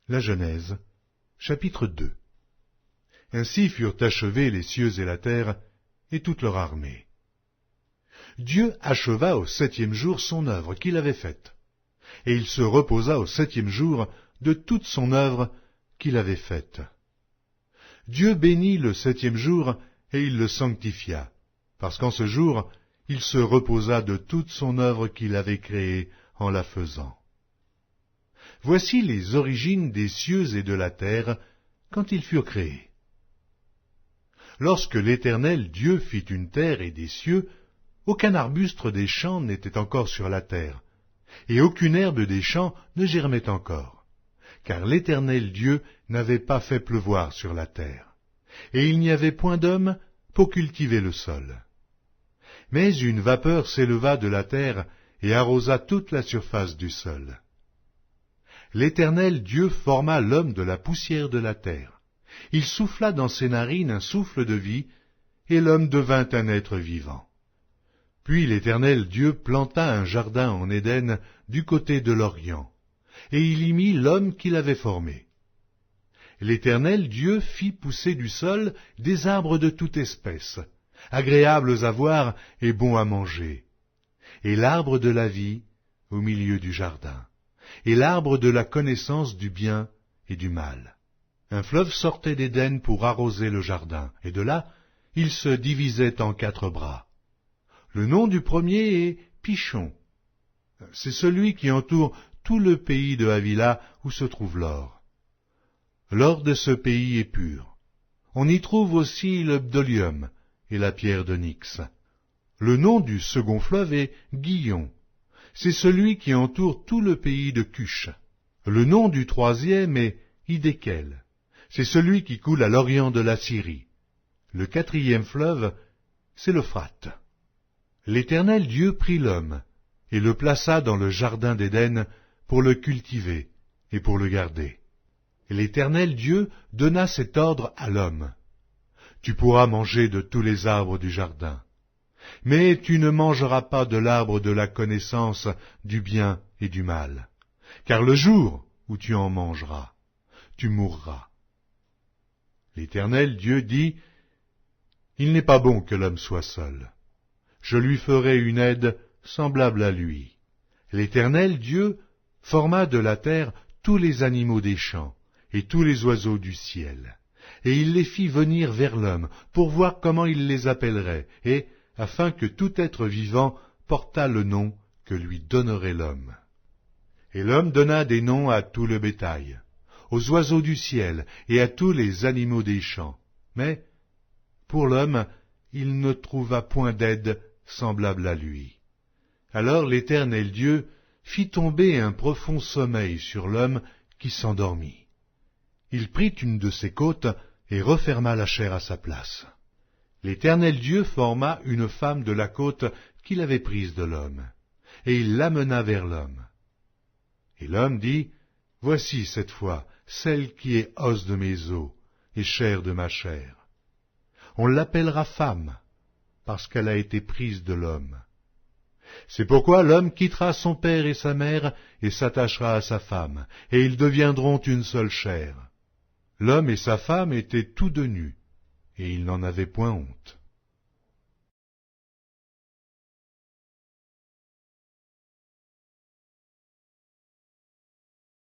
La Genèse, chapitre 2. Ainsi furent achevés les cieux et la terre, et toute leur armée. Dieu acheva au septième jour son œuvre qu'il avait faite, et il se reposa au septième jour de toute son œuvre qu'il avait faite. Dieu bénit le septième jour, et il le sanctifia, parce qu'en ce jour, il se reposa de toute son œuvre qu'il avait créée en la faisant. Voici les origines des cieux et de la terre quand ils furent créés. Lorsque l'Éternel Dieu fit une terre et des cieux, aucun arbuste des champs n'était encore sur la terre, et aucune herbe des champs ne germait encore, car l'Éternel Dieu n'avait pas fait pleuvoir sur la terre, et il n'y avait point d'homme pour cultiver le sol. Mais une vapeur s'éleva de la terre et arrosa toute la surface du sol. L'Éternel Dieu forma l'homme de la poussière de la terre. Il souffla dans ses narines un souffle de vie, et l'homme devint un être vivant. Puis l'Éternel Dieu planta un jardin en Éden du côté de l'Orient, et il y mit l'homme qu'il avait formé. L'Éternel Dieu fit pousser du sol des arbres de toute espèce, agréables à voir et bons à manger, et l'arbre de la vie au milieu du jardin, et l'arbre de la connaissance du bien et du mal. Un fleuve sortait d'Éden pour arroser le jardin, et de là, il se divisait en 4 bras. Le nom du premier est Pishon. C'est celui qui entoure tout le pays de Havila où se trouve l'or. L'or de ce pays est pur. On y trouve aussi le bdolium et la pierre d'onyx. Le nom du second fleuve est Gihon. C'est celui qui entoure tout le pays de Cush. Le nom du troisième est Hidékel. C'est celui qui coule à l'orient de la Syrie. Le 4e fleuve, c'est l'Euphrate. L'Éternel Dieu prit l'homme et le plaça dans le jardin d'Éden pour le cultiver et pour le garder. L'Éternel Dieu donna cet ordre à l'homme. Tu pourras manger de tous les arbres du jardin, mais tu ne mangeras pas de l'arbre de la connaissance du bien et du mal, car le jour où tu en mangeras, tu mourras. L'Éternel Dieu dit, il n'est pas bon que l'homme soit seul. Je lui ferai une aide semblable à lui. L'Éternel Dieu forma de la terre tous les animaux des champs et tous les oiseaux du ciel, et il les fit venir vers l'homme pour voir comment il les appellerait, et afin que tout être vivant portât le nom que lui donnerait l'homme. Et l'homme donna des noms à tout le bétail, aux oiseaux du ciel et à tous les animaux des champs. Mais, pour l'homme, il ne trouva point d'aide semblable à lui. Alors l'Éternel Dieu fit tomber un profond sommeil sur l'homme qui s'endormit. Il prit une de ses côtes et referma la chair à sa place. L'Éternel Dieu forma une femme de la côte qu'il avait prise de l'homme, et il l'amena vers l'homme. Et l'homme dit, voici cette fois celle qui est os de mes os et chair de ma chair. On l'appellera femme, parce qu'elle a été prise de l'homme. C'est pourquoi l'homme quittera son père et sa mère et s'attachera à sa femme, et ils deviendront une seule chair. L'homme et sa femme étaient tous deux nus, et ils n'en avaient point honte.